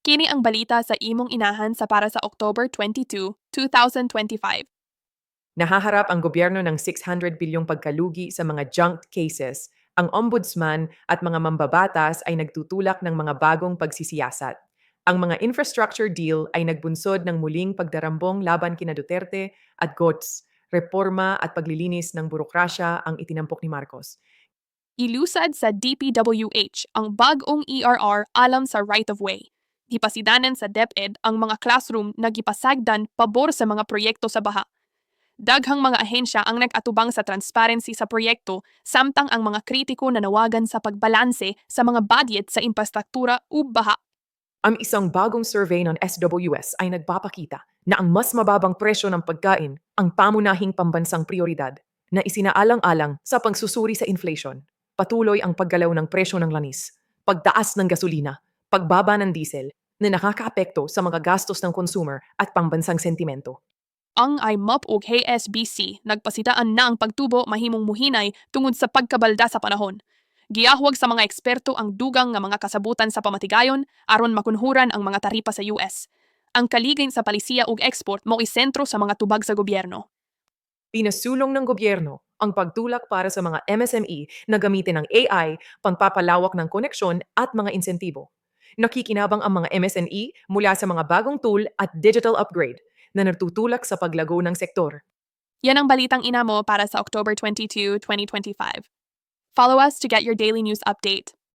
Kini ang balita sa imong inahan sa para sa October 22, 2025. Nahaharap ang gobyerno ng 600 bilyong pagkalugi sa mga junk cases. Ang ombudsman at mga mambabatas ay nagtutulak ng mga bagong pagsisiyasat. Ang mga infrastructure deal ay nagbunsod ng muling pagdarambong laban kina Duterte at GOTS. Reforma at paglilinis ng burokrasya ang itinampok ni Marcos. Ilusad sa DPWH ang bagong ERR alam sa right-of-way. Gipasidanan sa DepEd ang mga classroom na gipasagdan pabor sa mga proyekto sa baha. Daghang mga ahensya ang nag-atubang sa transparency sa proyekto samtang ang mga kritiko nanawagan sa pagbalanse sa mga budget sa infrastruktura ug baha. Ang isang bagong survey ng SWS ay nagpapakita na ang mas mababang presyo ng pagkain ang pamunahing pambansang prioridad na isinaalang-alang sa pagsusuri sa inflation. Patuloy ang paggalaw ng presyo ng langis, pagtaas ng gasolina, pagbaba ng diesel na nakakaapekto sa mga gastos ng consumer at pambansang sentimento. Ang IMOP ug HSBC nagpasitaan na ang pagtubo mahimong muhinay tungod sa pagkabalda sa panahon. Giyahwag sa mga eksperto ang dugang nga mga kasabutan sa pamatigayon aron makunhuran ang mga taripa sa US. Ang kaligay sa palisiya ug export mao isentro sa mga tubag sa gobyerno. Pinasulong ng gobyerno ang pagtulak para sa mga MSME na gamitin ng AI, pangpapalawak ng koneksyon at mga insentibo. Nakikinabang ang mga MSME mula sa mga bagong tool at digital upgrade na natutulak sa paglago ng sektor. Yan ang balitang inamo para sa October 22, 2025. Follow us to get your daily news update.